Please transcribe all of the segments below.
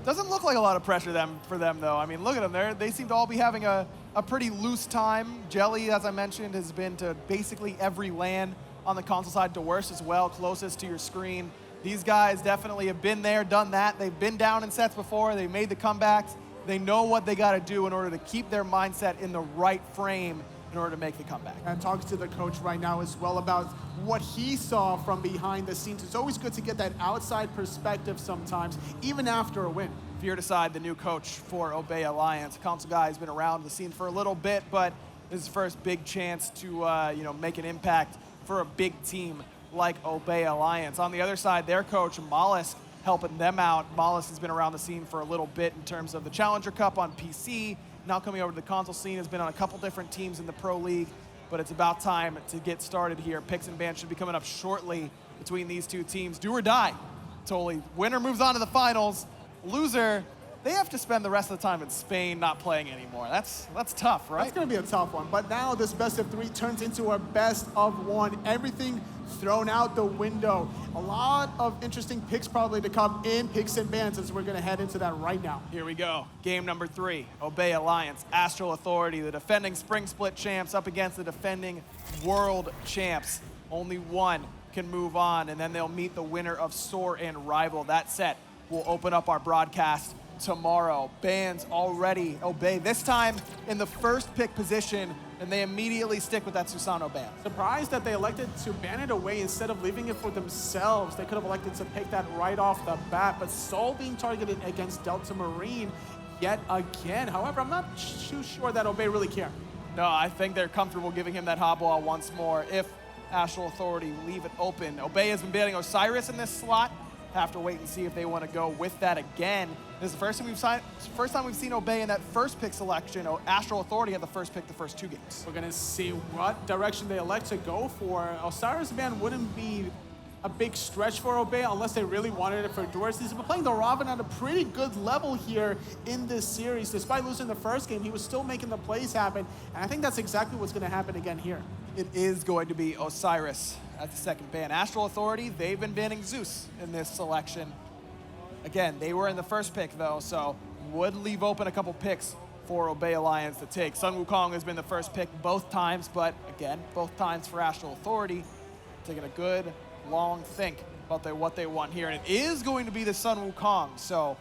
Doesn't look like a lot of pressure for them, though. I mean, look at them. They seem to all be having a pretty loose time. Jelly, as I mentioned, has been to basically every LAN on the console side. IamDwurst as well, closest to your screen. These guys definitely have been there, done that. They've been down in sets before. They made the comebacks. They know what they got to do in order to keep their mindset in the right frame in order to make the comeback. And talking to the coach right now as well about what he saw from behind the scenes. It's always good to get that outside perspective sometimes, even after a win. Fear Decide, the new coach for Obey Alliance. Console guy has been around the scene for a little bit, but this is his first big chance to make an impact for a big team like Obey Alliance. On the other side, their coach, Mollusk, helping them out. Mollusk has been around the scene for a little bit in terms of the Challenger Cup on PC. Now coming over to the console scene, has been on a couple different teams in the Pro League, but it's about time to get started here. Picks and bans should be coming up shortly between these two teams. Do or die, totally. Winner moves on to the finals. Loser, they have to spend the rest of the time in Spain not playing anymore. That's tough, right? That's going to be a tough one. But now this best of 3 turns into a best of 1. Everything thrown out the window. A lot of interesting picks probably to come in picks and bans as we're going to head into that right now. Here we go. Game number 3. Obey Alliance, Astral Authority, the defending Spring Split champs up against the defending World champs. Only one can move on, and then they'll meet the winner of Soar and Rival. That set will open up our broadcast tomorrow. Bans already. Obey this time in the first pick position, and they immediately stick with that Susano ban. Surprised that they elected to ban it away instead of leaving it for themselves. They could have elected to pick that right off the bat, but Soul being targeted against Delta Marine yet again. However, I'm not too sure that Obey really care. No, I think they're comfortable giving him that hotball once more if Astral Authority leave it open. Obey has been banning Osiris in this slot. Have to wait and see if they want to go with that again. This is the first time we've seen Obey in that first pick selection. Astral Authority had the first pick the first 2 games. We're going to see what direction they elect to go for. Osiris ban wouldn't be a big stretch for Obey unless they really wanted it for IamDwurst. He's been playing the Ravana at a pretty good level here in this series. Despite losing the first game, he was still making the plays happen, and I think that's exactly what's going to happen again here. It is going to be Osiris as the second ban. Astral Authority, they've been banning Zeus in this selection. Again, they were in the first pick though, so would leave open a couple picks for Obey Alliance to take. Sun Wukong has been the first pick both times, but again, both times for Astral Authority. Taking a good, long think about what they want here. And it is going to be the Sun Wukong. So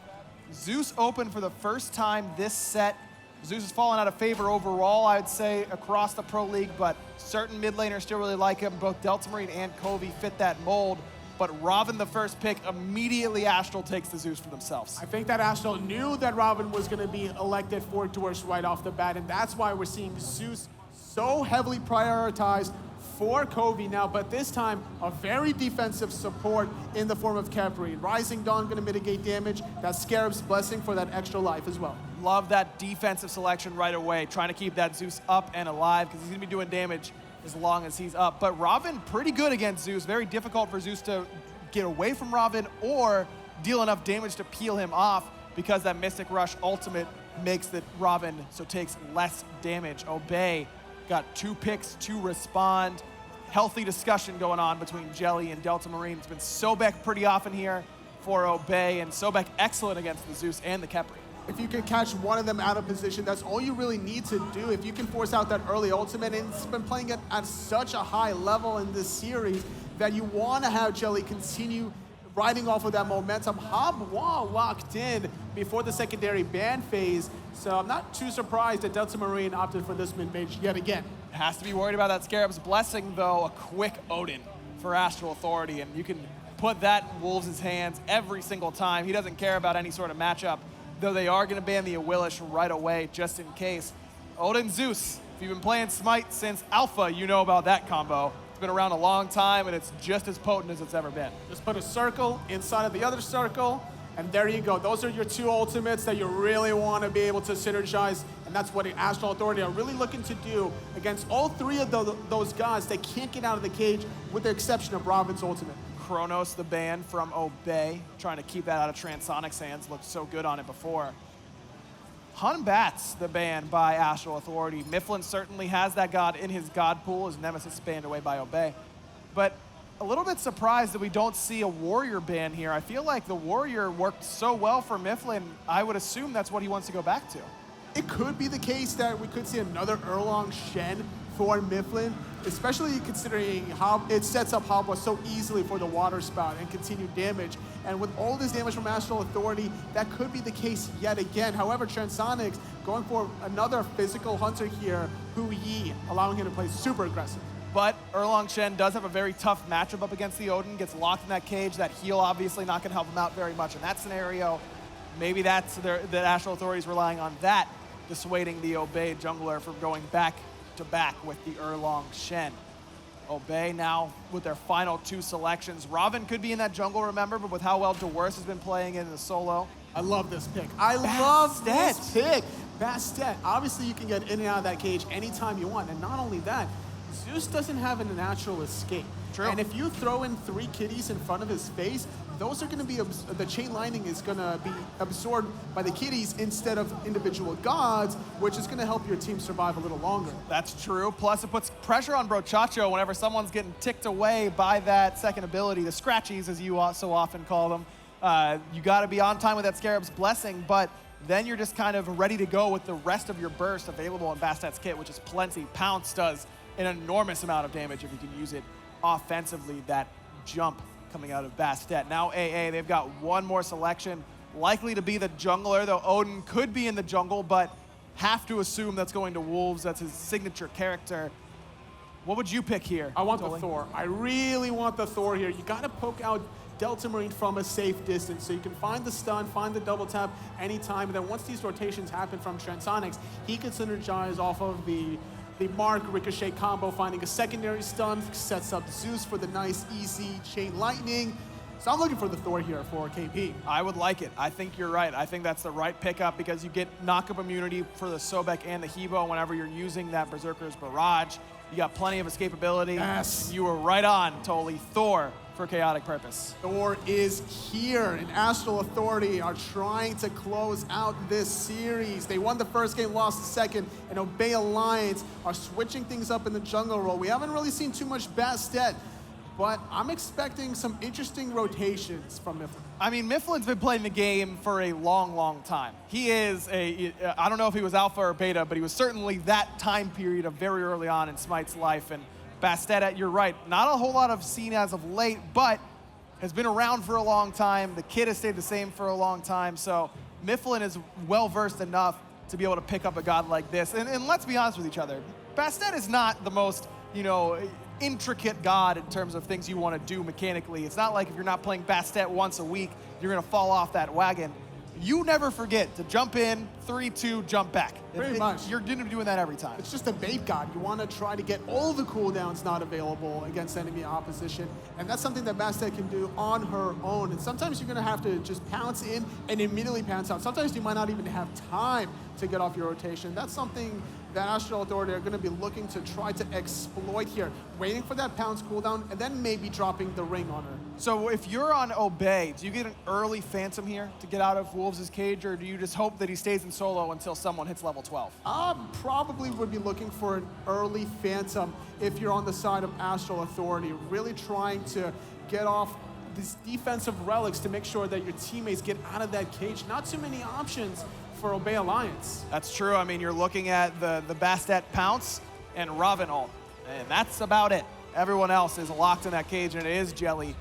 Zeus open for the first time this set. Zeus has fallen out of favor overall, I'd say, across the Pro League, but certain mid laners still really like him. Both Delta Marine and Coviii fit that mold. But Ravana, the first pick, immediately Astral takes the Zeus for themselves. I think that Astral knew that Ravana was going to be elected for IamDwurst right off the bat, and that's why we're seeing Zeus so heavily prioritized for Coviii now, but this time a very defensive support in the form of Khepri. Rising Dawn going to mitigate damage. That Scarab's Blessing for that extra life as well. Love that defensive selection right away, trying to keep that Zeus up and alive because he's going to be doing damage as long as he's up. But Ravana, pretty good against Zeus. Very difficult for Zeus to get away from Ravana or deal enough damage to peel him off because that Mystic Rush ultimate makes that Ravana so takes less damage. Obey got 2 picks to respond. Healthy discussion going on between Jelly and Delta Marine. It's been Sobek pretty often here for Obey, and Sobek excellent against the Zeus and the Khepri. If you can catch one of them out of position, that's all you really need to do. If you can force out that early ultimate, and it's been playing it at such a high level in this series that you want to have Jelly continue riding off of that momentum. Habwa locked in before the secondary ban phase, so I'm not too surprised that Delta Marine opted for this mid-mage yet again. Has to be worried about that Scarab's Blessing, though. A quick Odin for Astral Authority, and you can put that in Wolves' hands every single time. He doesn't care about any sort of matchup, though they are going to ban the Awilish right away, just in case. Odin Zeus, if you've been playing Smite since Alpha, you know about that combo. It's been around a long time, and it's just as potent as it's ever been. Just put a circle inside of the other circle, and there you go. Those are your 2 ultimates that you really want to be able to synergize, and that's what the Astral Authority are really looking to do against all 3 of those guys that can't get out of the cage, with the exception of Ravana's ultimate. Kronos, the ban from Obey, trying to keep that out of Transonics' hands. Looked so good on it before. Hun Bat's the ban by Astral Authority. Myflin certainly has that god in his god pool. His Nemesis banned away by Obey. But a little bit surprised that we don't see a Warrior ban here. I feel like the Warrior worked so well for Myflin. I would assume that's what he wants to go back to. It could be the case that we could see another Erlong Shen for Myflin, especially considering how it sets up Habwa so easily for the water spout and continued damage. And with all this damage from Astral Authority, that could be the case yet again. However, Transonics going for another physical hunter here, Coviii, allowing him to play super aggressive. But Erlong Shen does have a very tough matchup up against the Odin, gets locked in that cage. That heal obviously not gonna help him out very much in that scenario. Maybe that's the Astral Authority is relying on that, dissuading the Obey jungler from going back to back with the Erlong Shen. Obey now with their final 2 selections. Ravana could be in that jungle, remember, but with how well IamDwurst has been playing in the solo. I love this pick. I love this pick. Bastet. Obviously, you can get in and out of that cage anytime you want. And not only that, Zeus doesn't have a natural escape. True. And if you throw in 3 kitties in front of his face, those are going to be, the chain lightning is going to be absorbed by the kitties instead of individual gods, which is going to help your team survive a little longer. That's true. Plus, it puts pressure on Brochacho whenever someone's getting ticked away by that second ability, the scratchies, as you so often call them. You got to be on time with that Scarab's Blessing, but then you're just kind of ready to go with the rest of your burst available in Bastet's kit, which is plenty. Pounce does an enormous amount of damage if you can use it offensively, that jump coming out of Bastet. Now AA, they've got one more selection, likely to be the jungler, though Odin could be in the jungle, but have to assume that's going to Wolves. That's his signature character. What would you pick here? I want the Thor. I really want the Thor here. You gotta poke out Delta Marine from a safe distance so you can find the stun, find the double tap anytime, and then once these rotations happen from Transonics, he can synergize off of the Mark Ricochet combo, finding a secondary stun, sets up Zeus for the nice, easy chain lightning. So I'm looking for the Thor here for KP. I would like it. I think you're right. I think that's the right pickup because you get knock-up immunity for the Sobek and the Hebo whenever you're using that Berserker's Barrage. You got plenty of escapability. Yes. You were right on, Toli. Thor for Chaotic Purpose. Thor is here, and Astral Authority are trying to close out this series. They won the first game, lost the second, and Obey Alliance are switching things up in the jungle role. We haven't really seen too much Bastet, but I'm expecting some interesting rotations from Myflin. I mean, Myflin's been playing the game for a long, long time. He is I don't know if he was alpha or beta, but he was certainly that time period of very early on in Smite's life. And Bastet, you're right, not a whole lot of seen as of late, but has been around for a long time. The kid has stayed the same for a long time. So Myflin is well-versed enough to be able to pick up a god like this. And let's be honest with each other. Bastet is not the most, intricate god in terms of things you want to do mechanically. It's not like if you're not playing Bastet once a week, you're going to fall off that wagon. You never forget to jump in, 3-2, jump back. Pretty much. You're going to be doing that every time. It's just a bait god. You want to try to get all the cooldowns not available against enemy opposition, and that's something that Bastet can do on her own. And sometimes you're going to have to just pounce in and immediately pounce out. Sometimes you might not even have time to get off your rotation. That's something that Astral Authority are going to be looking to try to exploit here, waiting for that pounce cooldown and then maybe dropping the ring on her. So if you're on Obey, do you get an early Phantom here to get out of Wolves' cage, or do you just hope that he stays in solo until someone hits level 12? Probably would be looking for an early Phantom if you're on the side of Astral Authority, really trying to get off these defensive relics to make sure that your teammates get out of that cage. Not too many options for Obey Alliance. That's true. I mean, you're looking at the Bastet Pounce and Ravana, and that's about it. Everyone else is locked in that cage, and it is Jelly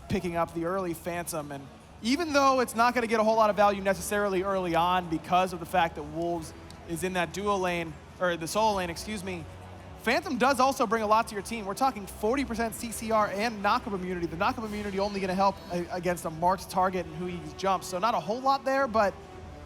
picking up the early Phantom. And even though it's not going to get a whole lot of value necessarily early on because of the fact that Wolves is in that dual lane, or the solo lane, excuse me, Phantom does also bring a lot to your team. We're talking 40% CCR and knock-up immunity. The knock-up immunity only going to help against a marked target and who he jumps. So not a whole lot there, but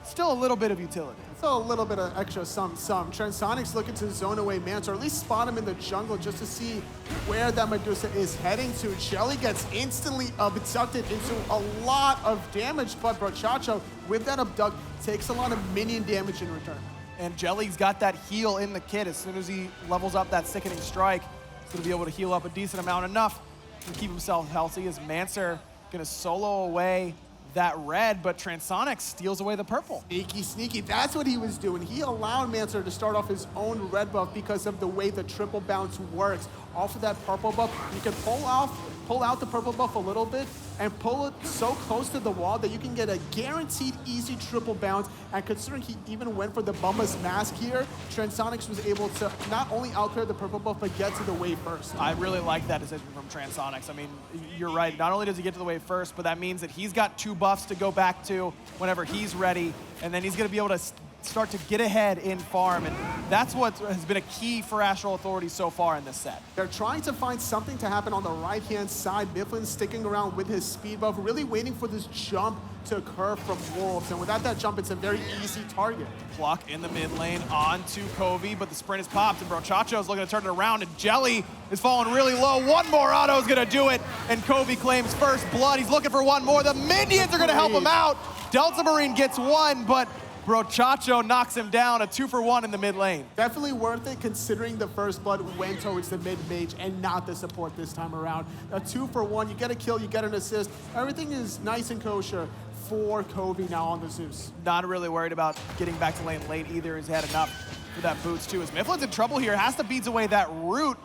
still a little bit of utility. So a little bit of extra some. Transonics looking to zone away Mance, or at least spot him in the jungle just to see where that Medusa is heading to. Jelly gets instantly abducted into a lot of damage, but Brochacho, with that abduct, takes a lot of minion damage in return. And Jelly's got that heal in the kit. As soon as he levels up that Sickening Strike, he's going to be able to heal up a decent amount, enough to keep himself healthy. As Mancer going to solo away that red, but Transonics steals away the purple. Sneaky, sneaky. That's what he was doing. He allowed Mancer to start off his own red buff because of the way the triple bounce works. Off of that purple buff, you can pull off pull out the purple buff a little bit and pull it so close to the wall that you can get a guaranteed easy triple bounce. And considering he even went for the Bumba's mask here, Transonics was able to not only outclear the purple buff, but get to the wave first. I really like that decision from Transonics. I mean, you're right. Not only does he get to the wave first, but that means that he's got 2 buffs to go back to whenever he's ready, and then he's going to be able to start to get ahead in farm, and that's what has been a key for Astral Authority so far in this set. They're trying to find something to happen on the right-hand side. Myflin sticking around with his speed buff, really waiting for this jump to occur from Wolves, and without that jump, it's a very easy target. Pluck in the mid lane onto Coviii, but the sprint is popped, and Brochacho's looking to turn it around, and Jelly is falling really low. One more auto is gonna do it, and Coviii claims first blood. He's looking for one more. The minions are gonna help him out. Delta Marine gets one, but Brochacho knocks him down, a 2-for-1 in the mid lane. Definitely worth it considering the first blood went towards the mid mage and not the support this time around. A 2-for-1, you get a kill, you get an assist. Everything is nice and kosher for Coviii now on the Zeus. Not really worried about getting back to lane late either. He's had enough for that boots too. As Myflin's in trouble here, has to beat away that root.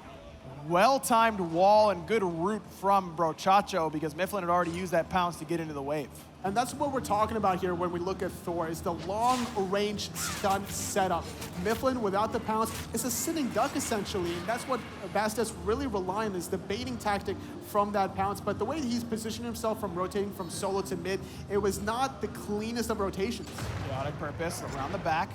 Well-timed wall and good root from Brochacho because Myflin had already used that pounce to get into the wave. And that's what we're talking about here when we look at Thor, is the long-range stun setup. Myflin, without the pounce, is a sitting duck, essentially, and that's what Bastet's really relying on, is the baiting tactic from that pounce. But the way he's positioned himself from rotating from solo to mid, it was not the cleanest of rotations. KhaoticPurpose around the back.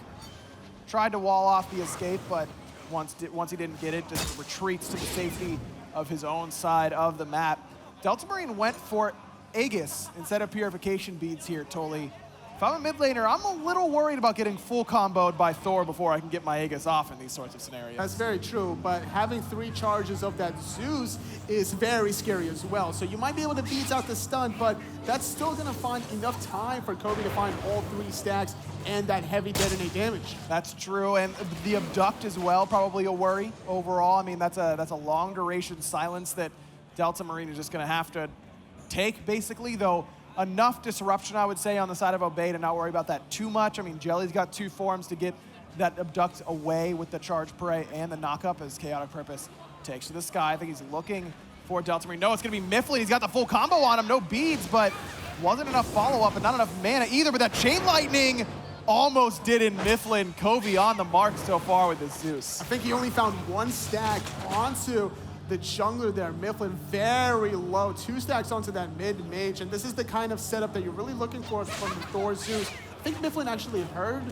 Tried to wall off the escape, but once he didn't get it, just retreats to the safety of his own side of the map. Delta Marine went for Aegis instead of Purification Beads here, Toli. If I'm a mid laner, I'm a little worried about getting full comboed by Thor before I can get my Aegis off in these sorts of scenarios. That's very true, but having 3 charges of that Zeus is very scary as well. So you might be able to beat out the stun, but that's still gonna find enough time for Coviii to find all 3 stacks and that heavy detonate damage. That's true, and the abduct as well, probably a worry overall. I mean, that's a long duration silence that Delta Marine is just gonna have to take, basically, though enough disruption, I would say, on the side of Obey to not worry about that too much. I mean, Jelly's got 2 forms to get that abduct away with the charge prey and the knockup as KhaoticPurpose takes to the sky. I think he's looking for Delta Marine. No, it's gonna be Myflin. He's got the full combo on him, no beads, but wasn't enough follow-up and not enough mana either, but that Chain Lightning almost did in Myflin. Coviii on the mark so far with his Zeus. I think he only found 1 stack onto the jungler there, Myflin, very low. 2 stacks onto that mid-mage, and this is the kind of setup that you're really looking for from the Thor Zeus. I think Myflin actually heard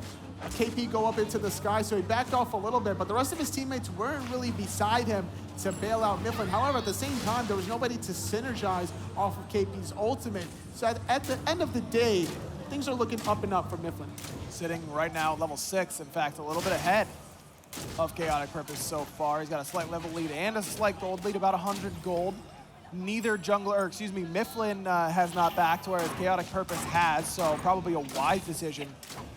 KP go up into the sky, so he backed off a little bit, but the rest of his teammates weren't really beside him to bail out Myflin. However, at the same time, there was nobody to synergize off of KP's ultimate. So at the end of the day, things are looking up and up for Myflin. Sitting right now at level 6, in fact, a little bit ahead of KhaoticPurpose so far. He's got a slight level lead and a slight gold lead, about 100 gold. Neither jungler, or excuse me, Myflin has not backed, whereas KhaoticPurpose has, so probably a wise decision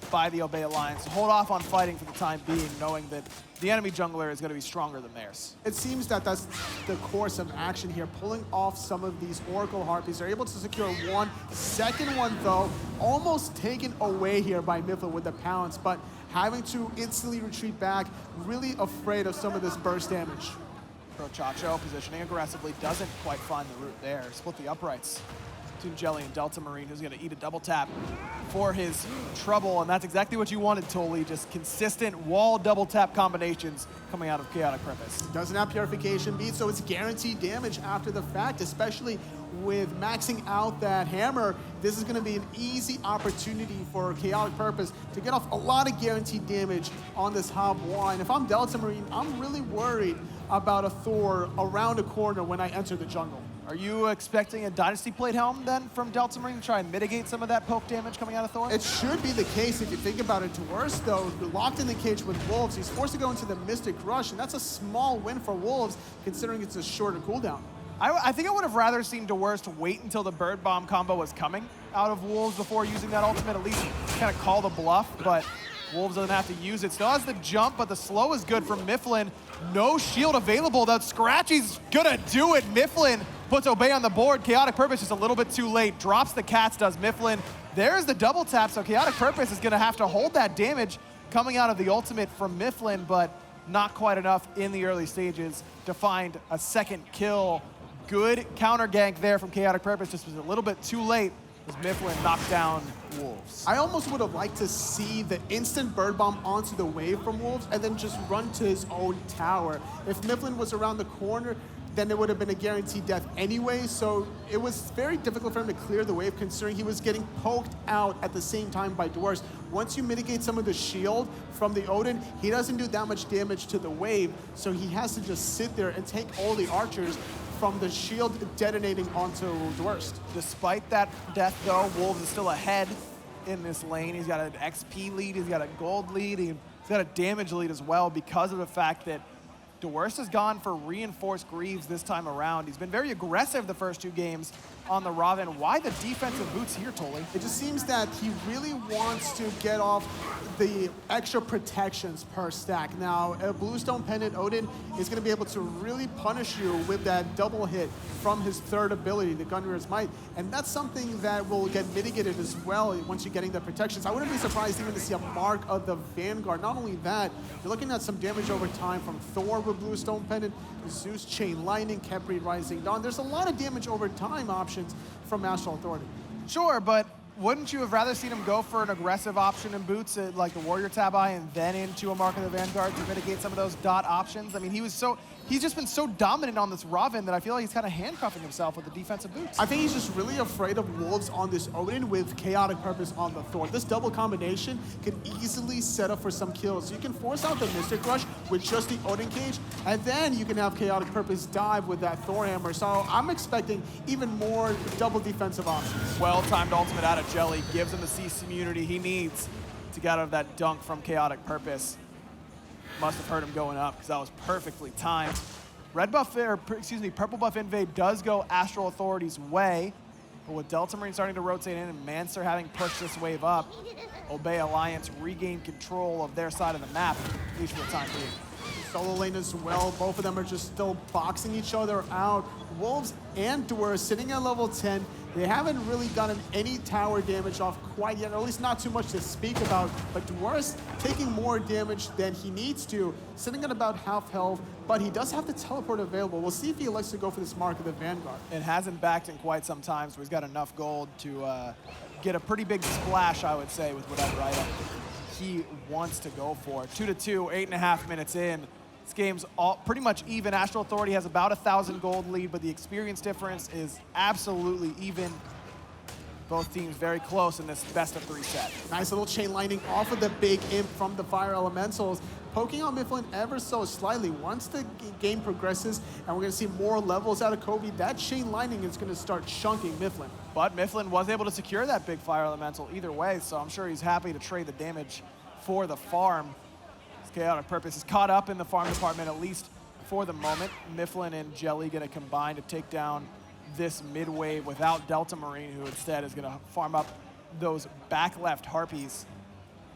by the Obey Alliance to hold off on fighting for the time being, knowing that the enemy jungler is going to be stronger than theirs. It seems that that's the course of action here, pulling off some of these Oracle Harpies. They're able to secure 1. Second one, though, almost taken away here by Myflin with the pounce, but having to instantly retreat back, really afraid of some of this burst damage. Brochacho positioning aggressively, doesn't quite find the root there. Split the uprights between Jelly and Delta Marine, who's going to eat a double tap for his trouble, and that's exactly what you wanted, Toli. Just consistent wall double tap combinations coming out of KhaoticPurpose. Doesn't have Purification Bead, so it's guaranteed damage after the fact, especially with maxing out that hammer. This is going to be an easy opportunity for KhaoticPurpose to get off a lot of guaranteed damage on this Hob 1. If I'm Delta Marine, I'm really worried about a Thor around a corner when I enter the jungle. Are you expecting a Dynasty Plate Helm then from Delta Marine to try and mitigate some of that poke damage coming out of Thor? It should be the case if you think about it. IamDwurst, though, locked in the cage with Wolves. He's forced to go into the Mystic Rush, and that's a small win for Wolves considering it's a shorter cooldown. I think I would have rather seen IamDwurst wait until the Bird Bomb combo was coming out of Wolves before using that ultimate, at least kind of call the bluff, but Wolves doesn't have to use it. Still has the jump, but the slow is good from Myflin. No shield available. That Scratchy's gonna do it. Myflin puts Obey on the board. KhaoticPurpose just a little bit too late. Drops the cats, does Myflin. There's the double tap, so KhaoticPurpose is gonna have to hold that damage coming out of the ultimate from Myflin, but not quite enough in the early stages to find a second kill Good counter gank there from KhaoticPurpose, just was a little bit too late as Myflin knocked down Wolves. I almost would have liked to see the instant bird bomb onto the wave from Wolves and then just run to his own tower. If Myflin was around the corner, then it would have been a guaranteed death anyway, so it was very difficult for him to clear the wave considering he was getting poked out at the same time by Dwurst. Once you mitigate some of the shield from the Odin, he doesn't do that much damage to the wave, so he has to just sit there and take all the archers from the shield detonating onto Dwurst. Despite that death though, Wolves is still ahead in this lane. He's got an XP lead, he's got a gold lead, he's got a damage lead as well because of the fact that Dwurst has gone for reinforced Greaves this time around. He's been very aggressive the first 2 games on the Ravana. Why the defensive boots here, Tolly? It just seems that he really wants to get off the extra protections per stack. Now, a Bluestone Pendant Odin is going to be able to really punish you with that double hit from his 3rd ability, the Gunrunner's Might, and that's something that will get mitigated as well once you're getting the protections. I wouldn't be surprised even to see a mark of the Vanguard. Not only that, you're looking at some damage over time from Thor with Bluestone Pendant, Zeus Chain Lightning, Khepri Rising Dawn. There's a lot of damage over time options from Astral Authority. Sure, but wouldn't you have rather seen him go for an aggressive option in boots at like the Warrior Tabi and then into a Mark of the Vanguard to mitigate some of those dot options? I mean, he's just been so dominant on this Ravana that I feel like he's kind of handcuffing himself with the defensive boots. I think he's just really afraid of Wolves on this Odin with KhaoticPurpose on the Thor. This double combination could easily set up for some kills. You can force out the Mystic Rush with just the Odin cage, and then you can have KhaoticPurpose dive with that Thor hammer. So I'm expecting even more double defensive options. Well-timed ultimate out of Jelly gives him the CC immunity he needs to get out of that dunk from KhaoticPurpose. Must have heard him going up because that was perfectly timed. Purple buff invade does go Astral Authority's way, but with Delta Marine starting to rotate in and Mancer having pushed this wave up, Obey Alliance regain control of their side of the map, at least for the time being. Solo lane as well. Both of them are just still boxing each other out. Wolves and Dwurst sitting at level 10. They haven't really gotten any tower damage off quite yet, or at least not too much to speak about. But Dwurst taking more damage than he needs to, sitting at about half health, but he does have the teleport available. We'll see if he elects to go for this Mark of the Vanguard. It hasn't backed in quite some time, so he's got enough gold to get a pretty big splash, I would say, with whatever item he wants to go for. 2-2, 8.5 minutes in. This game's pretty much even. Astral Authority has about 1,000 gold lead, but the experience difference is absolutely even. Both teams very close in this best-of-3 set. Nice little chain lightning off of the big imp from the Fire Elementals, poking on Myflin ever so slightly. Once the game progresses and we're going to see more levels out of Coviii, that chain lightning is going to start chunking Myflin. But Myflin was able to secure that big Fire Elemental either way, so I'm sure he's happy to trade the damage for the farm. KhaoticPurpose is caught up in the farm department, at least for the moment. Myflin and Jelly going to combine to take down this mid wave without Delta Marine, who instead is going to farm up those back left Harpies.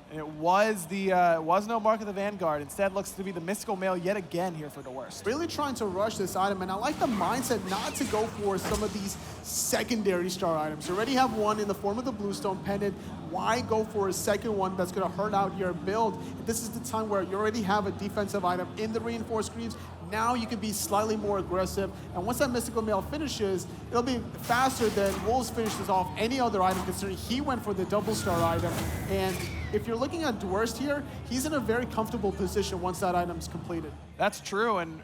And it was no Mark of the Vanguard. Instead, looks to be the Mystical Mail yet again here for Dwurst. Really trying to rush this item, and I like the mindset not to go for some of these secondary star items. You already have one in the form of the Bluestone Pendant. Why go for a second one that's going to hurt out your build? This is the time where you already have a defensive item in the Reinforced Greaves. Now you can be slightly more aggressive, and once that Mystical Mail finishes, it'll be faster than Wolves finishes off any other item, considering he went for the double star item. And if you're looking at Dwurst here, he's in a very comfortable position once that item's completed. That's true, and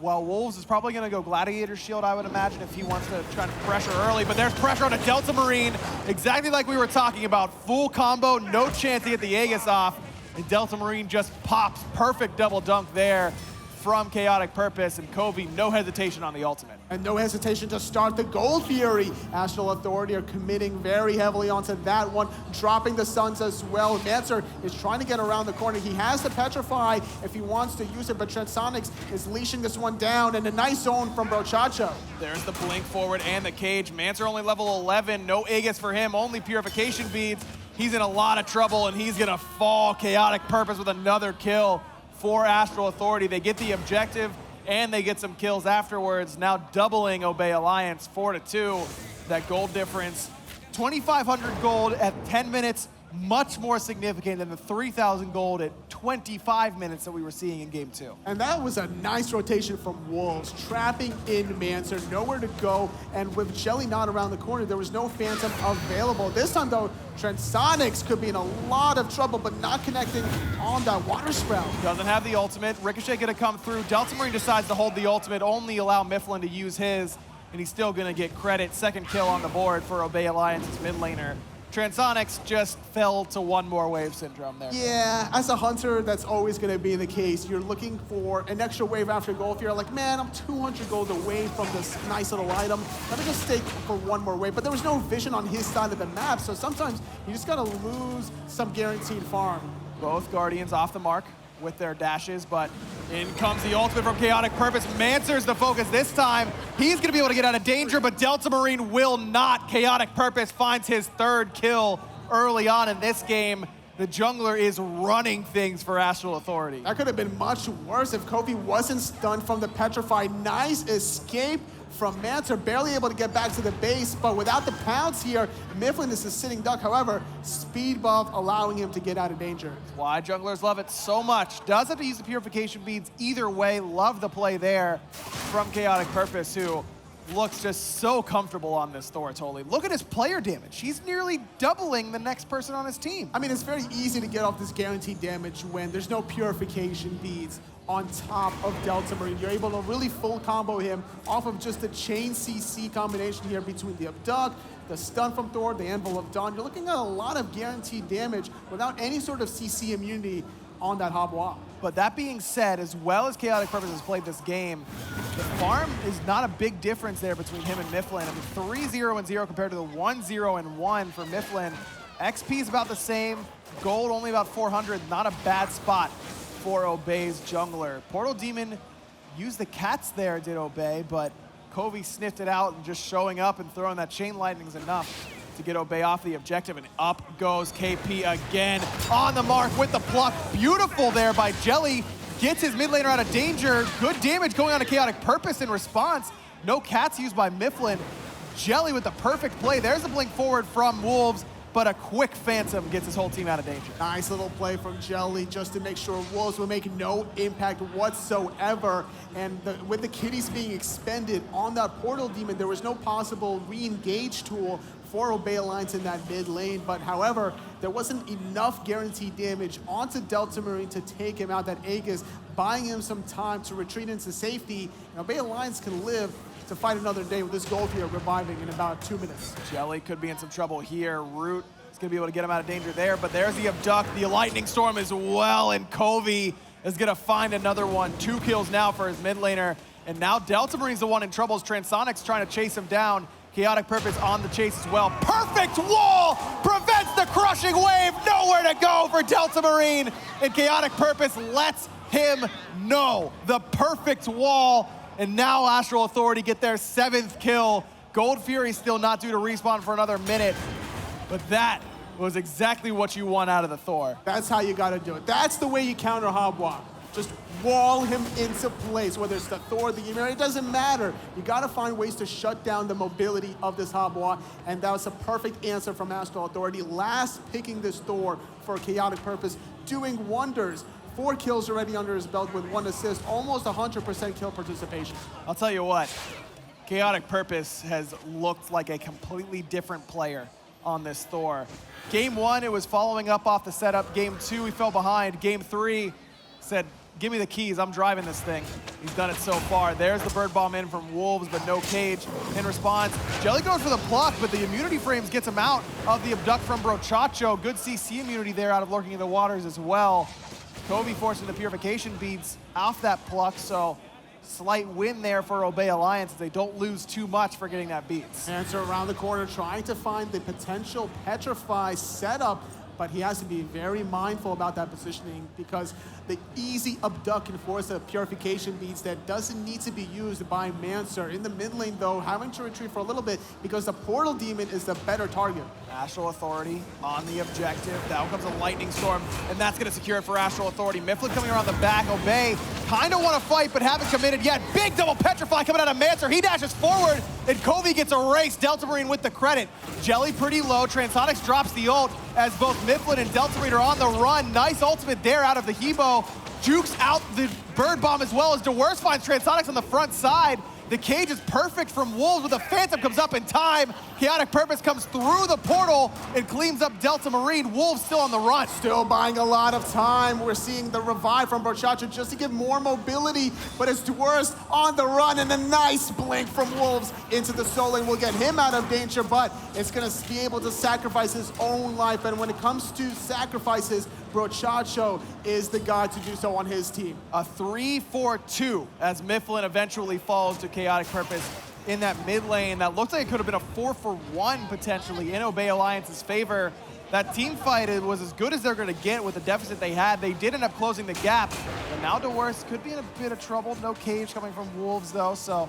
while Wolves is probably going to go Gladiator Shield, I would imagine, if he wants to try to pressure early, but there's pressure on a Delta Marine, exactly like we were talking about. Full combo, no chance to get the Aegis off, and Delta Marine just pops. Perfect double dunk there from KhaoticPurpose, and Coviii, no hesitation on the ultimate. And no hesitation to start the Gold Fury. Astral Authority are committing very heavily onto that one, dropping the Suns as well. Mancer is trying to get around the corner. He has to Petrify if he wants to use it, but Transonics is leashing this one down, and a nice zone from Brochacho. There's the blink forward and the cage. Mancer only level 11, no Aegis for him, only Purification Beads. He's in a lot of trouble, and he's gonna fall. KhaoticPurpose with another kill for Astral Authority. They get the objective and they get some kills afterwards, now doubling Obey Alliance 4-2. That gold difference, 2,500 gold at 10 minutes much more significant than the 3,000 gold at 25 minutes that we were seeing in game 2. And that was a nice rotation from Wolves, trapping in Mancer, nowhere to go, and with Jelly not around the corner, there was no Phantom available. This time though, Transonics could be in a lot of trouble, but not connecting on that water sprout. Doesn't have the ultimate. Ricochet gonna come through. Delta Marine decides to hold the ultimate, only allow Myflin to use his, and he's still gonna get credit. Second kill on the board for Obey Alliance's mid laner. Transonics just fell to one more wave syndrome there. Yeah, as a hunter, that's always going to be the case. You're looking for an extra wave after gold. You're like, man, I'm 200 gold away from this nice little item. Let me just stay for one more wave. But there was no vision on his side of the map, so sometimes you just got to lose some guaranteed farm. Both Guardians off the mark with their dashes, but in comes the ultimate from KhaoticPurpose. Mancer's the focus this time. He's gonna be able to get out of danger, but Delta Marine will not. KhaoticPurpose finds his third kill early on in this game. The jungler is running things for Astral Authority. That could have been much worse if Coviii wasn't stunned from the Petrify. Nice escape from Mancer, barely able to get back to the base, but without the pounce here, Myflin is a sitting duck. However, speed buff allowing him to get out of danger. Why junglers love it so much. Does have to use the purification beads either way. Love the play there from KhaoticPurpose, who looks just so comfortable on this Thor, totally. Look at his player damage. He's nearly doubling the next person on his team. I mean, it's very easy to get off this guaranteed damage when there's no purification beads on top of Delta Marine. You're able to really full combo him off of just the chain CC combination here between the Abduct, the stun from Thor, the Anvil of Dawn. You're looking at a lot of guaranteed damage without any sort of CC immunity on that Hobwa. But that being said, as well as KhaoticPurpose has played this game, the farm is not a big difference there between him and Myflin. I mean, 3-0-0 compared to the 1-0-1 for Myflin. XP is about the same, gold only about 400, not a bad spot for Obey's jungler. Portal Demon used the cats there, did Obey, but Coviii sniffed it out, and just showing up and throwing that chain lightning is enough to get Obey off the objective, and up goes KP again on the mark with the pluck. Beautiful there by Jelly. Gets his mid laner out of danger. Good damage going on to KhaoticPurpose in response. No cats used by Myflin. Jelly with the perfect play. There's the blink forward from Wolves, but a quick Phantom gets his whole team out of danger. Nice little play from Jelly just to make sure Wolves will make no impact whatsoever. And with the kitties being expended on that Portal Demon, there was no possible re-engage tool for Obey Alliance in that mid lane. But however, there wasn't enough guaranteed damage onto Delta Marine to take him out. That Aegis buying him some time to retreat into safety. And Obey Alliance can live to fight another day with this gold here reviving in about 2 minutes. Jelly could be in some trouble here. Root is going to be able to get him out of danger there, but there's the Abduct, the Lightning Storm as well, and Coviii is going to find another one. 2 kills now for his mid laner, and now Delta Marine's the one in trouble as Transonics trying to chase him down. KhaoticPurpose on the chase as well. Perfect wall prevents the crushing wave. Nowhere to go for Delta Marine, and KhaoticPurpose lets him know. The perfect wall. And now Astral Authority get their 7th kill. Gold Fury still not due to respawn for another minute. But that was exactly what you want out of the Thor. That's how you gotta do it. That's the way you counter Hobwa. Just wall him into place, whether it's the Thor, the Ymir, it doesn't matter. You gotta find ways to shut down the mobility of this Hobwa, and that was a perfect answer from Astral Authority. Last picking this Thor for KhaoticPurpose, doing wonders. 4 kills already under his belt with 1 assist, almost 100% kill participation. I'll tell you what, KhaoticPurpose has looked like a completely different player on this Thor. Game 1, it was following up off the setup. Game 2, he fell behind. Game 3, said, give me the keys, I'm driving this thing. He's done it so far. There's the bird bomb in from Wolves, but no cage in response. Jelly goes for the pluck, but the immunity frames gets him out of the Abduct from Brochacho. Good CC immunity there out of Lurking in the Waters as well. Coviii forcing the purification beads off that pluck, so slight win there for Obey Alliance. They don't lose too much for getting that beats. Answer around the corner, trying to find the potential Petrify setup, but he has to be very mindful about that positioning because the easy Abduct can force a purification beads that doesn't need to be used by Mancer. In the mid lane though, having to retreat for a little bit because the Portal Demon is the better target. Astral Authority on the objective. Down comes a Lightning Storm, and that's going to secure it for Astral Authority. Myflin coming around the back. Obey kind of want to fight, but haven't committed yet. Big double Petrify coming out of Mancer. He dashes forward, and Coviii gets erased. Delta Marine with the credit. Jelly pretty low. Transonics drops the ult as both Myflin and Delta Marine are on the run. Nice ultimate there out of the Hebo. Jukes out the Bird Bomb as well as IamDwurst finds Transonics on the front side. The cage is perfect from Wolves, but the Phantom comes up in time. KhaoticPurpose comes through the portal and cleans up Delta Marine. Wolves still on the run. Still buying a lot of time. We're seeing the revive from Brochacho just to give more mobility, but it's IamDwurst on the run, and a nice blink from Wolves into the soul lane will get him out of danger, but it's gonna be able to sacrifice his own life, and when it comes to sacrifices, Brochacho is the guy to do so on his team. A 3-4-2 as Myflin eventually falls to KhaoticPurpose in that mid lane. That looked like it could have been a 4-for-1 potentially in Obey Alliance's favor. That team fight was as good as they're going to get with the deficit they had. They did end up closing the gap, but now IamDwurst could be in a bit of trouble. No cage coming from Wolves though, so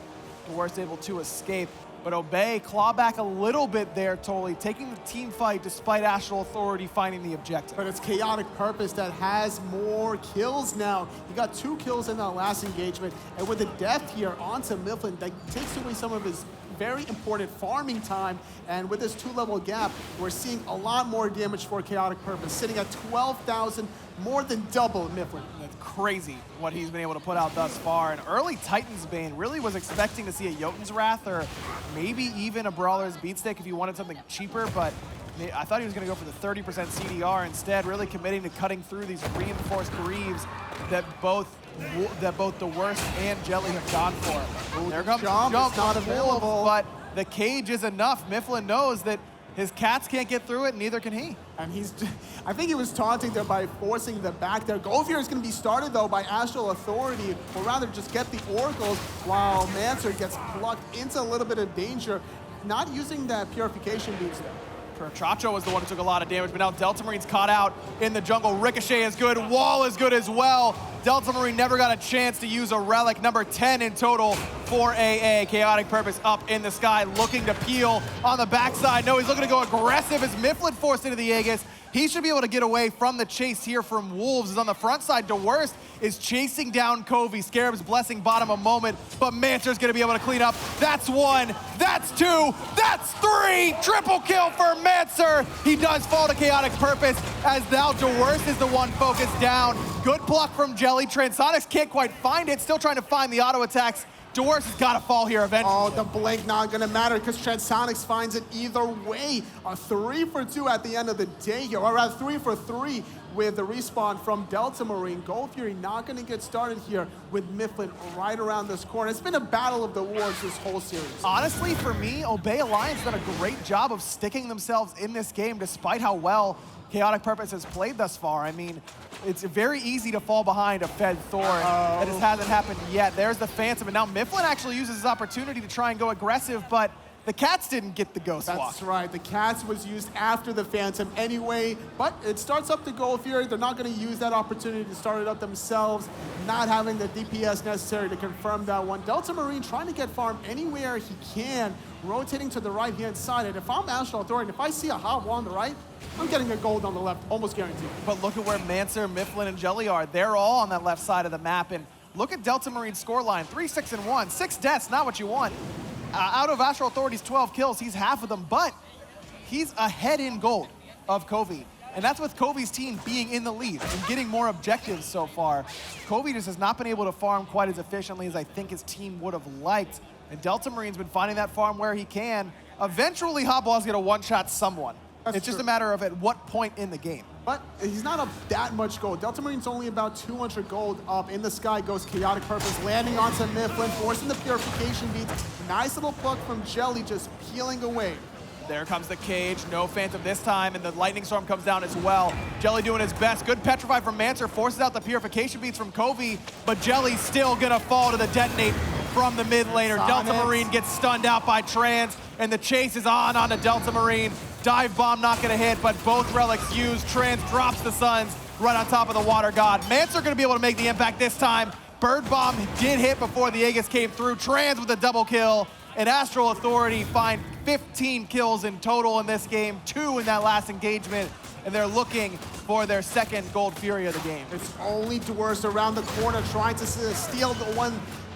IamDwurst able to escape. But Obey claw back a little bit there, totally taking the team fight despite Astral Authority finding the objective. But it's KhaoticPurpose that has more kills now. He got 2 kills in that last engagement, and with the death here onto Myflin, that takes away some of his very important farming time, and with this 2-level gap, we're seeing a lot more damage for KhaoticPurpose, sitting at 12,000, more than double Myflin. That's crazy what he's been able to put out thus far. An early Titan's Bane, really was expecting to see a Jotun's Wrath or maybe even a Brawler's Beatstick if you wanted something cheaper, but I thought he was going to go for the 30% CDR instead, really committing to cutting through these reinforced Greaves that both IamDwurst and Jelly have gone for. Ooh, there comes Jump is not available. But the cage is enough. Myflin knows that his cats can't get through it, neither can he. And I think he was taunting there by forcing the back there. Golfier is going to be started, though, by Astral Authority, or rather just get the Oracles, while Mancer gets plucked into a little bit of danger, not using that Purification Beads there. Chacho was the one who took a lot of damage, but now Delta Marine's caught out in the jungle. Ricochet is good, Wall is good as well. Delta Marine never got a chance to use a relic, number 10 in total for AA. KhaoticPurpose up in the sky, looking to peel on the backside. No, he's looking to go aggressive as Myflin forced into the Aegis. He should be able to get away from the chase here from Wolves. Is on the front side, IamDwurst is chasing down Coviii. Scarab's blessing bottom a moment, but Mancer's gonna be able to clean up. That's 1, that's 2, that's 3! Triple kill for Mancer! He does fall to KhaoticPurpose as now IamDwurst is the one focused down. Good pluck from Jelly. Transonics can't quite find it, still trying to find the auto attacks. IamDwurst has got to fall here eventually. Oh, the blink not going to matter because Transonics finds it either way. A 3-for-2 at the end of the day here, or rather 3-for-3 with the respawn from Delta Marine. Gold Fury not going to get started here with Myflin right around this corner. It's been a battle of the wards this whole series. Honestly, for me, Obey Alliance done a great job of sticking themselves in this game despite how well KhaoticPurpose has played thus far. I mean, it's very easy to fall behind a fed Thor. That just hasn't happened yet. There's the Phantom, and now Myflin actually uses his opportunity to try and go aggressive, but the Cats didn't get the Ghost Walk. That's right. The Cats was used after the Phantom anyway, but it starts up the Gold Fury. They're not going to use that opportunity to start it up themselves, not having the DPS necessary to confirm that one. Delta Marine trying to get farm anywhere he can, rotating to the right-hand side. And if I'm Astral Authority, if I see a hot wall on the right, I'm getting a gold on the left, almost guaranteed. But look at where Mancer, Myflin, and Jelly are. They're all on that left side of the map. And look at Delta Marine's scoreline, 3-6-1. 6 deaths, not what you want. Out of Astral Authority's 12 kills, he's half of them, but he's ahead in gold of Coviii. And that's with Covii's team being in the lead and getting more objectives so far. Coviii just has not been able to farm quite as efficiently as I think his team would have liked. And Delta Marine's been finding that farm where he can. Eventually, Hotball's gonna one-shot someone. It's just a matter of at what point in the game. But he's not up that much gold. Delta Marine's only about 200 gold up. In the sky goes KhaoticPurpose, landing onto Myflin, forcing the Purification Beats. Nice little pluck from Jelly, just peeling away. There comes the cage, no Phantom this time, and the Lightning Storm comes down as well. Jelly doing his best. Good Petrify from Mancer, forces out the Purification Beats from Coviii, but Jelly's still gonna fall to the detonate from the mid laner. Delta Marine gets stunned out by Trans, and the chase is onto Delta Marine. Dive bomb not gonna hit, but both relics used. Trans drops the Suns right on top of the Water God. Mancer gonna be able to make the impact this time. Bird bomb did hit before the Aegis came through. Trans with a double kill, and Astral Authority find 15 kills in total in this game, 2 in that last engagement, and they're looking for their second Gold Fury of the game. It's only DeWurst around the corner trying to steal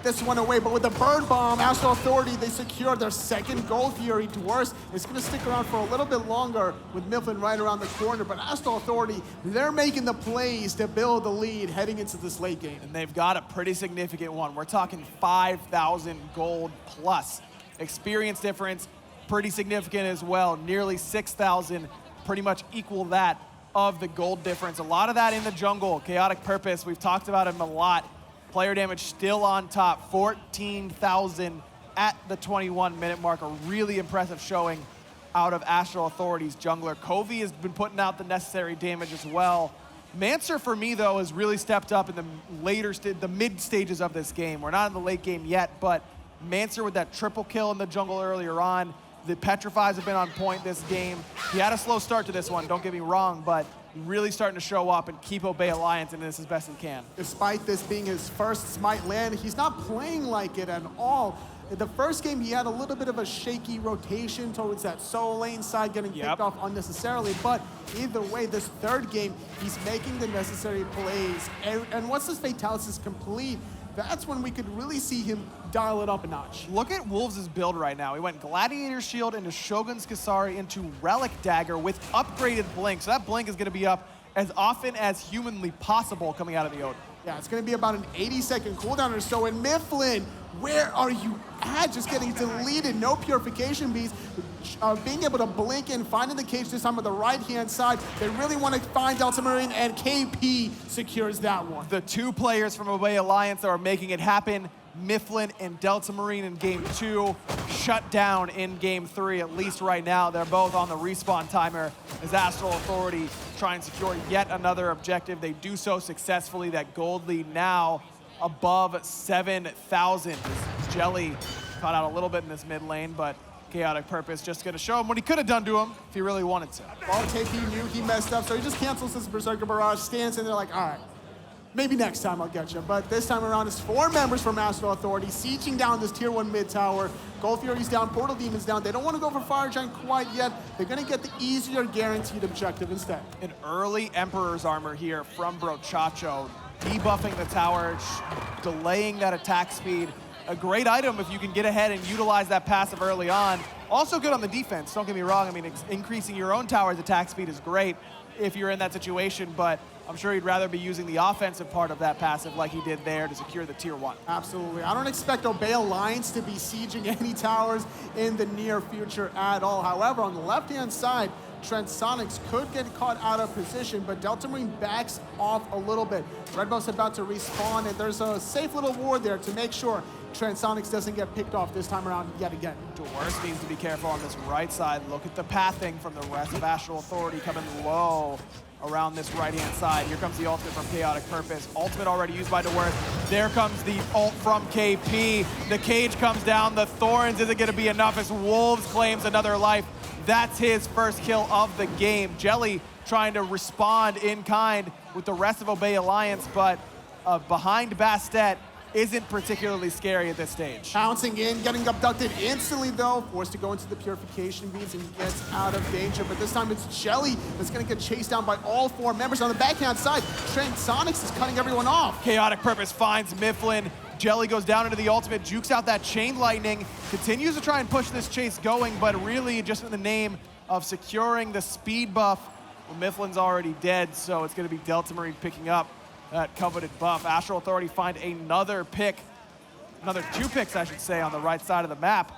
this one away, but with the bird bomb, Astral Authority, they secure their second Gold Fury. DeWurst is going to stick around for a little bit longer with Myflin right around the corner, but Astral Authority, they're making the plays to build the lead heading into this late game. And they've got a pretty significant one. We're talking 5,000 gold plus. Experience difference, pretty significant as well. Nearly 6,000, pretty much equal that of the gold difference. A lot of that in the jungle. KhaoticPurpose, we've talked about him a lot. Player damage still on top, 14,000 at the 21-minute mark. A really impressive showing out of Astral Authority's jungler. Coviii has been putting out the necessary damage as well. Mancer, for me, though, has really stepped up in the mid stages of this game. We're not in the late game yet, but Mancer with that triple kill in the jungle earlier on. The Petrifies have been on point this game. He had a slow start to this one, don't get me wrong, but really starting to show up and keep Obey Alliance in this as best he can. Despite this being his first Smite land, he's not playing like it at all. In the first game, he had a little bit of a shaky rotation towards that solo lane side, getting picked off unnecessarily. But either way, this third game, he's making the necessary plays. And once this Fatalis is complete, that's when we could really see him dial it up a notch. Look at Wolves' build right now. He went Gladiator Shield into Shogun's Kasari into Relic Dagger with upgraded Blink. So that Blink is going to be up as often as humanly possible coming out of the Odin. Yeah, it's going to be about an 80-second cooldown or so. And Myflin, where are you at? Just getting deleted, no purification beads. Being able to blink in, finding the cage this time on the right-hand side. They really want to find Delta Marine, and KP secures that one. The two players from Obey Alliance that are making it happen, Myflin and Delta Marine in game 2, shut down in game 3, at least right now. They're both on the respawn timer as Astral Authority try and secure yet another objective. They do so successfully. That gold lead now above 7,000. Jelly caught out a little bit in this mid lane, but KhaoticPurpose just going to show him what he could have done to him if he really wanted to. Well, KP knew he messed up, so he just cancels his Berserker Barrage, stands in there like, all right, maybe next time I'll get you. But this time around, it's 4 members from Astral Authority sieging down this tier 1 mid tower. Gold Fury's down, Portal Demon's down. They don't want to go for Fire Giant quite yet. They're going to get the easier guaranteed objective instead. An early Emperor's Armor here from Brochacho, debuffing the tower, delaying that attack speed. A great item if you can get ahead and utilize that passive early on. Also good on the defense, don't get me wrong. I mean, increasing your own tower's attack speed is great if you're in that situation, but I'm sure he'd rather be using the offensive part of that passive like he did there to secure the tier 1. Absolutely. I don't expect Obey Alliance to be sieging any towers in the near future at all. However, on the left-hand side, Transonics could get caught out of position, but Delta Marine backs off a little bit. Red Buff's about to respawn, and there's a safe little ward there to make sure Transonics doesn't get picked off this time around yet again. DeWurst needs to be careful on this right side. Look at the pathing from the rest of Astral Authority coming low around this right-hand side. Here comes the ultimate from KhaoticPurpose. Ultimate already used by DeWurst. There comes the ult from KP. The cage comes down. The Thorns isn't going to be enough as Wolves claims another life. That's his first kill of the game. Jelly trying to respond in kind with the rest of Obey Alliance, but behind Bastet isn't particularly scary at this stage. Pouncing in, getting abducted instantly though, forced to go into the purification beads and gets out of danger. But this time it's Jelly that's gonna get chased down by all 4 members. On the backhand side, Transonics is cutting everyone off. KhaoticPurpose finds Myflin. Jelly goes down into the ultimate, jukes out that chain lightning, continues to try and push this chase going, but really just in the name of securing the speed buff. Well, Myflin's already dead, so it's gonna be Delta Marine picking up that coveted buff. Astral Authority find another pick, another 2 picks, I should say, on the right side of the map.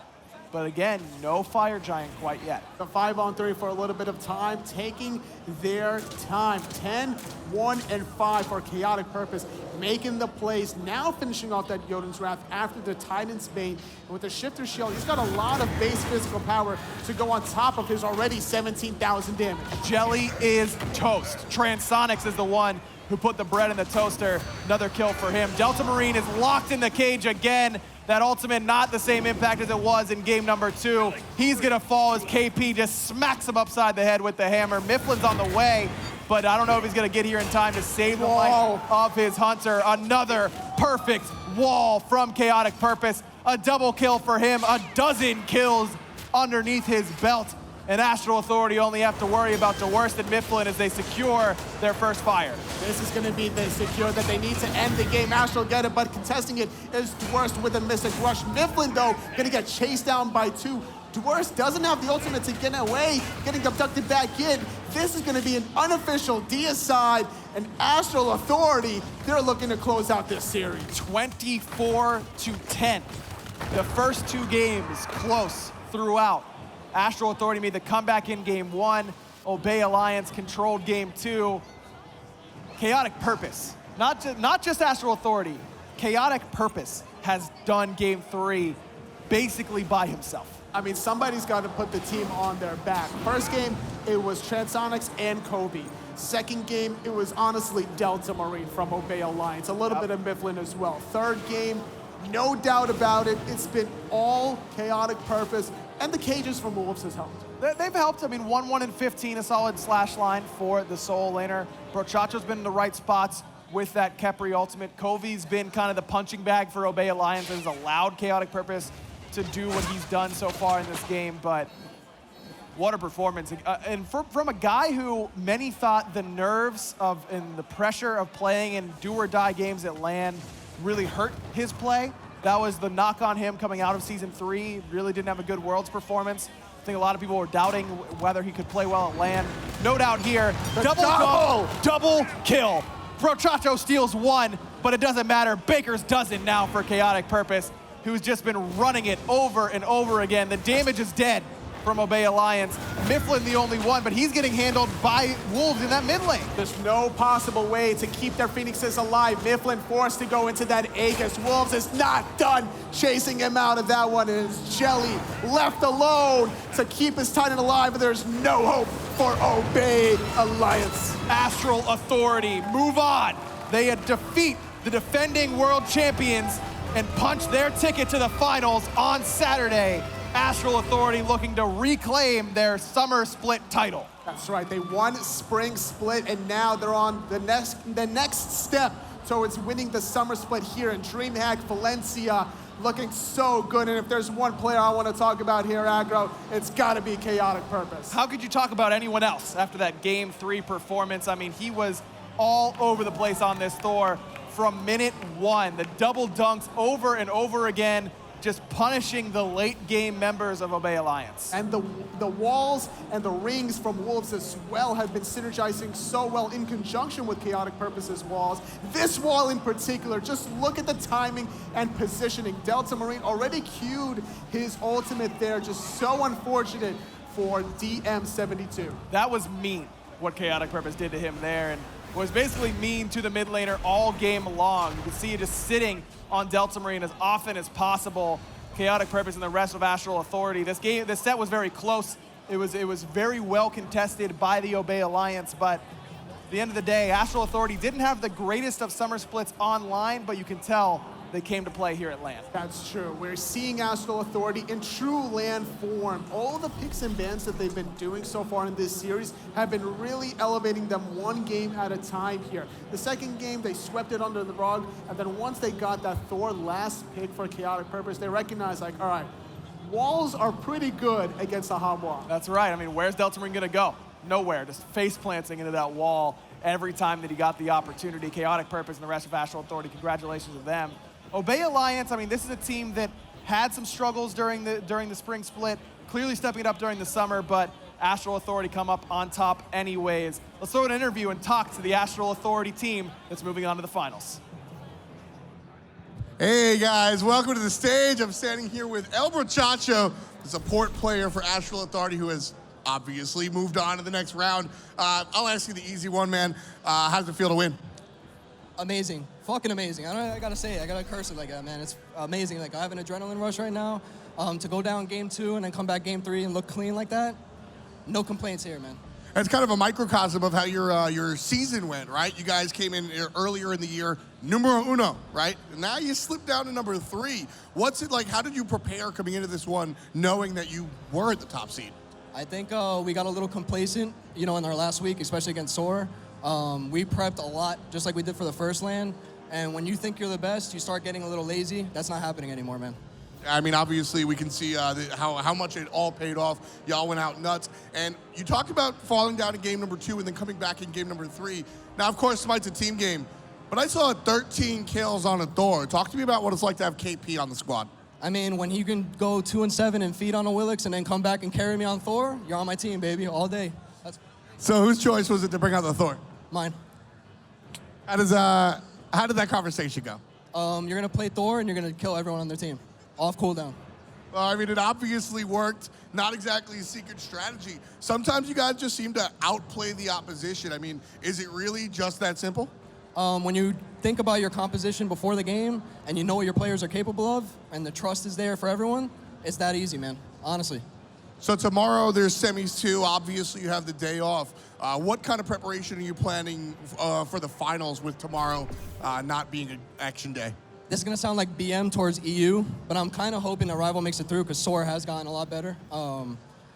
But again, no Fire Giant quite yet. The 5-on-3 for a little bit of time, taking their time. 10, 1, and 5 for KhaoticPurpose, making the plays. Now finishing off that Jotun's Wrath after the Titan's Bane. And with the Shifter Shield, he's got a lot of base physical power to go on top of his already 17,000 damage. Jelly is toast. Transonics is the one who put the bread in the toaster. Another kill for him. Delta Marine is locked in the cage again. That ultimate not the same impact as it was in game number 2. He's gonna fall as KP just smacks him upside the head with the hammer. Myflin's on the way, but I don't know if he's gonna get here in time to save the life of his hunter. Another perfect wall from KhaoticPurpose. A double kill for him, a dozen kills underneath his belt. And Astral Authority only have to worry about IamDwurst and Myflin as they secure their first fire. This is going to be the secure that they need to end the game. Astral get it, but contesting it is IamDwurst with a Mystic Rush. Myflin, though, going to get chased down by 2. IamDwurst doesn't have the ultimate to get away, getting abducted back in. This is going to be an unofficial deicide, and Astral Authority, they're looking to close out this series. 24-10. The first 2 games close throughout. Astral Authority made the comeback in game 1. Obey Alliance controlled game 2. KhaoticPurpose, not just Astral Authority, KhaoticPurpose has done game 3 basically by himself. I mean, somebody's got to put the team on their back. First game, it was Transonics and Coviii. Second game, it was honestly Delta Marine from Obey Alliance. A little bit of Myflin as well. Third game, no doubt about it, it's been all KhaoticPurpose, and the cages from Wolves has helped. They've helped. I mean, 1-1 and 15, a solid slash line for the solo laner. Brochacho's been in the right spots with that Khepri ultimate. Covii's been kind of the punching bag for Obey Alliance and has allowed KhaoticPurpose to do what he's done so far in this game, but what a performance. And from a guy who many thought the nerves of and the pressure of playing in do-or-die games at LAN really hurt his play. That was the knock on him coming out of Season 3. Really didn't have a good Worlds performance. I think a lot of people were doubting whether he could play well at LAN. No doubt here, double kill. Brochacho steals 1, but it doesn't matter. Baker's does it now for KhaoticPurpose, who's just been running it over and over again. The damage is dead from Obey Alliance. Myflin the only one, but he's getting handled by Wolves in that mid lane. There's no possible way to keep their Phoenixes alive. Myflin forced to go into that Aegis. Wolves is not done chasing him out of that one. And it's Jelly left alone to keep his Titan alive, and there's no hope for Obey Alliance. Astral Authority move on. They defeat the defending world champions and punch their ticket to the finals on Saturday. Astral Authority looking to reclaim their summer split title. That's right, they won spring split, and now they're on the next step towards winning the summer split here in DreamHack Valencia. Looking so good, and if there's one player I want to talk about here, Aggro, it's got to be KhaoticPurpose. How could you talk about anyone else after that Game 3 performance? I mean, he was all over the place on this Thor from minute 1. The double dunks over and over again, just punishing the late game members of Obey Alliance. And the walls and the rings from Wolves as well have been synergizing so well in conjunction with KhaoticPurpose's walls. This wall in particular, just look at the timing and positioning. Delta Marine already queued his ultimate there, just so unfortunate for DM72. That was mean, what KhaoticPurpose did to him there, and was basically mean to the mid laner all game long. You can see it just sitting on Delta Marine as often as possible. KhaoticPurpose and the rest of Astral Authority. This set was very close. It was very well contested by the Obey Alliance, but at the end of the day, Astral Authority didn't have the greatest of summer splits online, but you can tell they came to play here at LAN. That's true. We're seeing Astral Authority in true LAN form. All the picks and bans that they've been doing so far in this series have been really elevating them one game at a time here. The second game, they swept it under the rug, and then once they got that Thor last pick for KhaoticPurpose, they recognized, like, all right, walls are pretty good against the Hamwa. That's right. I mean, where's Delta Marine gonna go? Nowhere. Just face planting into that wall every time that he got the opportunity. KhaoticPurpose and the rest of Astral Authority, congratulations to them. Obey Alliance, I mean, this is a team that had some struggles during the spring split, clearly stepping it up during the summer, but Astral Authority come up on top anyways. Let's throw an interview and talk to the Astral Authority team that's moving on to the finals. Hey guys, welcome to the stage. I'm standing here with El Brochacho, the support player for Astral Authority, who has obviously moved on to the next round. I'll ask you the easy one, man. How's it feel to win? Amazing, fucking amazing. I gotta say it, I gotta curse it like that, man. It's amazing. Like, I have an adrenaline rush right now. To go down game 2 and then come back game 3 and look clean like that, no complaints here, man. It's kind of a microcosm of how your season went, right? You guys came in earlier in the year, numero uno, right? And now you slipped down to number 3. What's it like? How did you prepare coming into this one, knowing that you were at the top seed? I think we got a little complacent, you know, in our last week, especially against Thor. We prepped a lot, just like we did for the first LAN. And when you think you're the best, you start getting a little lazy. That's not happening anymore, man. I mean, obviously, we can see how much it all paid off. Y'all went out nuts. And you talked about falling down in game number 2 and then coming back in game number 3. Now, of course, Smite's a team game, but I saw 13 kills on a Thor. Talk to me about what it's like to have KP on the squad. I mean, when you can go 2-7 and feed on a Willix and then come back and carry me on Thor, you're on my team, baby, all day. So whose choice was it to bring out the Thor? Mine. How did that conversation go? You're going to play Thor and you're going to kill everyone on their team. Off cooldown. Well, I mean, it obviously worked. Not exactly a secret strategy. Sometimes you guys just seem to outplay the opposition. I mean, is it really just that simple? When you think about your composition before the game and you know what your players are capable of and the trust is there for everyone, it's that easy, man, honestly. So tomorrow there's semis too. Obviously, you have the day off. What kind of preparation are you planning for the finals with tomorrow not being an action day? This is going to sound like BM towards EU, but I'm kind of hoping that Rival makes it through because Sora has gotten a lot better.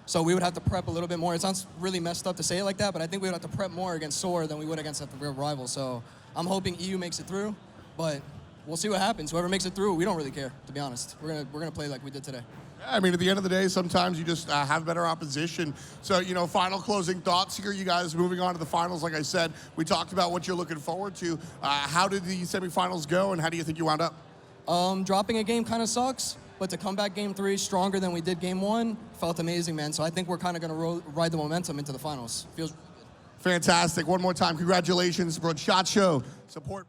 So we would have to prep a little bit more. It sounds really messed up to say it like that, but I think we would have to prep more against Sora than we would against the real Rival. So I'm hoping EU makes it through, but we'll see what happens. Whoever makes it through, we don't really care, to be honest. We're gonna play like we did today. I mean, at the end of the day, sometimes you just have better opposition. So, final closing thoughts here. You guys moving on to the finals, like I said. We talked about what you're looking forward to. How did the semifinals go, and how do you think you wound up? Dropping a game kind of sucks, but to come back game 3 stronger than we did game 1 felt amazing, man. So I think we're kind of going to ride the momentum into the finals. Feels fantastic. One more time, congratulations, bro. Shot Show. Support.